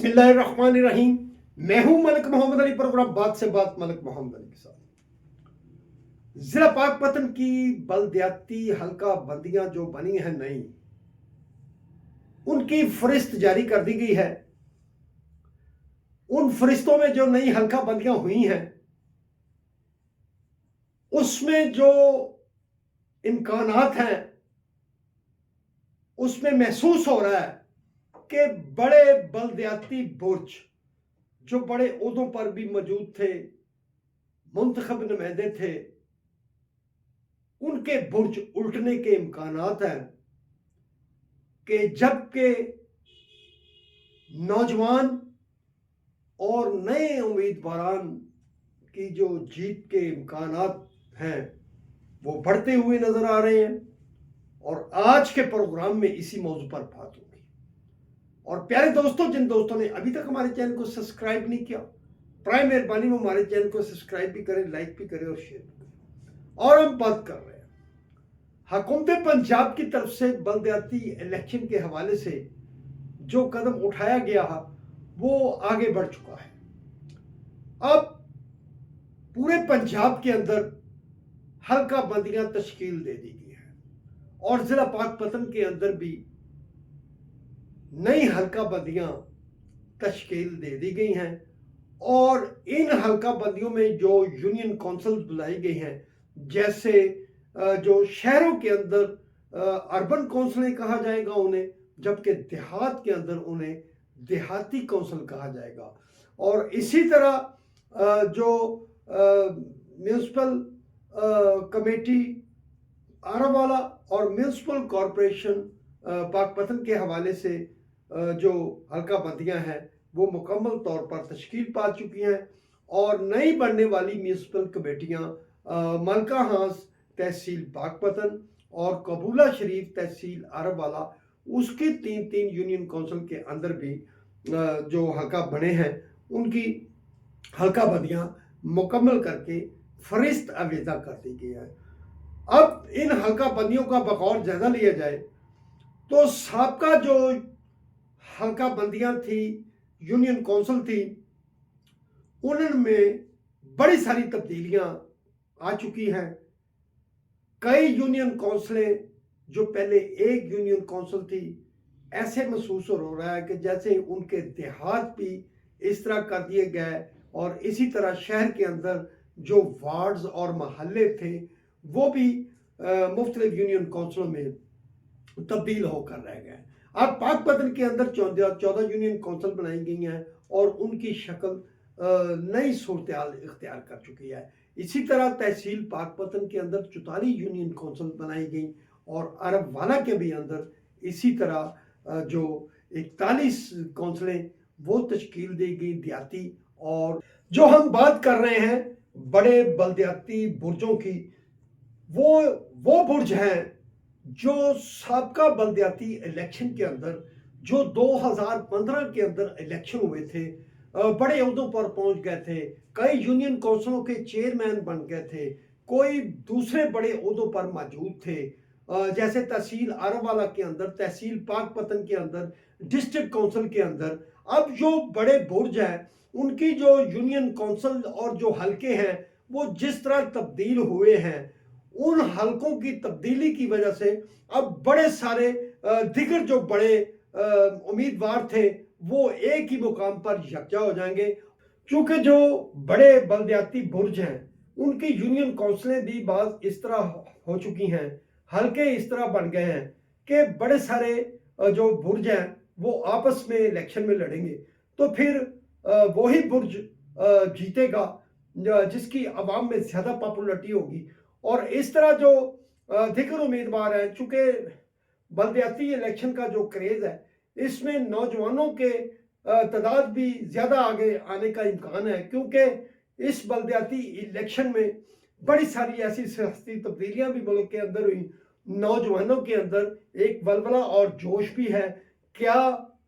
बिस्मिल्लाहिर्रहमानिर्रहीम। मैं हूं मलिक मोहम्मद अली, प्रोग्राम बात से बात मलिक मोहम्मद अली के साथ। जिला पाकपतन की बलदियाती हल्का बंदियां जो बनी हैं नई, उनकी फरिस्त जारी कर दी गई है। उन फरिस्तों में जो नई हल्का बंदियां हुई हैं, उसमें जो इम्कानात हैं, उसमें महसूस हो रहा है कि बड़े बलदियाती बुर्ज जो बड़े ओहदों पर भी मौजूद थे, मुंतखब नुमाइंदे थे, उनके बुर्ज उल्टने के इम्कानात हैं कि जबकि नौजवान और नए उम्मीदवारान की जो जीत के इम्कानात हैं वो बढ़ते हुए नजर आ रहे हैं। और आज के प्रोग्राम में इसी मौजू पर बात होगी। और प्यारे दोस्तों, जिन दोस्तों ने अभी तक हमारे चैनल को सब्सक्राइब नहीं किया, प्राइम मेहरबानी में हमारे चैनल को सब्सक्राइब भी करें, लाइक भी करें और शेयर भी करें। और हम बात कर रहे हैं हुकूमत पंजाब की तरफ से बलदियाती इलेक्शन के हवाले से जो कदम उठाया गया है वो आगे बढ़ चुका है। अब पूरे पंजाब के अंदर हल्का बंदियां तश्कील दे दी गई है और जिला पाकपतन के अंदर भी नई हल्का बंदियां तश्कील दे दी गई हैं। और इन हल्का बंदियों में जो यूनियन काउंसिल बुलाई गई हैं, जैसे जो शहरों के अंदर अर्बन काउंसिलें कहा जाएगा उन्हें, जबकि देहात के अंदर उन्हें देहाती काउंसिल कहा जाएगा। और इसी तरह जो म्यूनसिपल कमेटी आरावाला और म्यूनसिपल कॉरपोरेशन पाकपतन के हवाले से जो हल्का बंदियां हैं वो मुकम्मल तौर पर तश्कील पा चुकी हैं। और नई बनने वाली म्यूनसिपल कमेटियां मलका हांस तहसील पाकपतन और कबूला शरीफ तहसील आरावाला, उसके 3-3 यूनियन काउंसिल के अंदर भी जो हल्का बने हैं उनकी हल्का बंदियां मुकम्मल करके फरिस्त आवेदा कर दी गई है। अब इन हल्का बंदियों का बगौर जायजा लिया जाए तो साबका जो हल्का बंदियां थी, यूनियन काउंसिल थी, उनमें बड़ी सारी तब्दीलियां आ चुकी हैं। कई यूनियन काउंसिलें जो पहले एक यूनियन काउंसिल थी, ऐसे महसूस हो रहा है कि जैसे उनके देहात भी इस तरह कर दिए गए और इसी तरह शहर के अंदर जो वार्ड्स और महल्ले थे वो भी मुख्तलिफ यूनियन काउंसिलों में तब्दील होकर रह गए। अब पाकपतन के अंदर 14 यूनियन काउंसिल बनाई गई हैं और उनकी शक्ल नई सूरत इख्तियार कर चुकी है। इसी तरह तहसील पाकपतन के अंदर 44 यूनियन काउंसिल बनाई गई और अरबवाला के भी अंदर इसी तरह जो 41 काउंसिलें वो तश्कील दी गई देहाती। और जो हम बात कर रहे हैं बड़े बलदियाती बुर्जों की, वो बुर्ज हैं जो साबका बलदियाती इलेक्शन के अंदर जो 2015 के अंदर इलेक्शन हुए थे, बड़े ओहदों पर पहुंच गए थे, कई यूनियन काउंसिलों के चेयरमैन बन गए थे, कोई दूसरे बड़े ओहदों पर मौजूद थे, जैसे तहसील आरावाला के अंदर, तहसील पाकपतन के अंदर, डिस्ट्रिक्ट काउंसिल के अंदर। अब जो बड़े बुर्ज हैं उनकी जो यूनियन काउंसिल और जो हल्के हैं वो जिस तरह तब्दील हुए हैं, उन हलकों की तब्दीली की वजह से अब बड़े सारे दिगर जो बड़े उम्मीदवार थे वो एक ही मुकाम पर यकजा हो जाएंगे। क्योंकि जो बड़े बलदियाती बुर्ज हैं उनकी यूनियन काउंसिलें भी बात इस तरह हो चुकी हैं, हल्के इस तरह बन गए हैं कि बड़े सारे जो बुर्ज हैं वो आपस में इलेक्शन में लड़ेंगे, तो फिर वही बुर्ज जीतेगा जिसकी आवाम में ज़्यादा पॉपुलरिटी होगी। और इस तरह जो दिगर उम्मीदवार हैं, चूँकि बलदियाती इलेक्शन का जो क्रेज़ है इसमें नौजवानों के तादाद भी ज़्यादा आगे आने का इम्कान है, क्योंकि इस बलदियाती इलेक्शन में बड़ी सारी ऐसी सियासी तब्दीलियां भी मुल्क के अंदर हुई। नौजवानों के अंदर एक वलवला और जोश भी है। क्या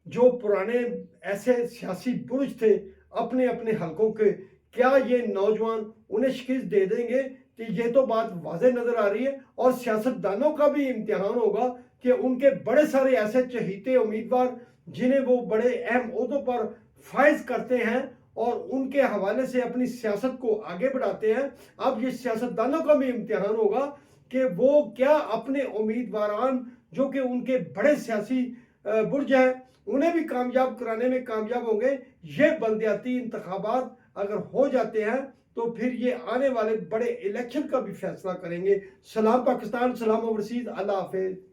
जो पुराने ऐसे सियासी बुर्ज थे अपने अपने हलकों के, क्या ये नौजवान उन्हें शिकस्त दे देंगे? कि ये तो बात वाज़ेह नजर आ रही है। और सियासतदानों का भी इम्तिहान होगा कि उनके बड़े सारे ऐसे चहीते उम्मीदवार जिन्हें वो बड़े अहम ओहदों पर فائز کرتے ہیں اور ان کے حوالے سے اپنی سیاست کو آگے بڑھاتے ہیں۔ اب یہ سیاستدانوں کا بھی امتحان ہوگا کہ وہ کیا اپنے امیدواران جو کہ ان کے بڑے سیاسی برج ہیں انہیں بھی کامیاب کرانے میں کامیاب ہوں گے۔ یہ بلدیاتی انتخابات اگر ہو جاتے ہیں تو پھر یہ آنے والے بڑے الیکشن کا بھی فیصلہ کریں گے۔ سلام پاکستان، سلام اوورسیز، اللہ حافظ۔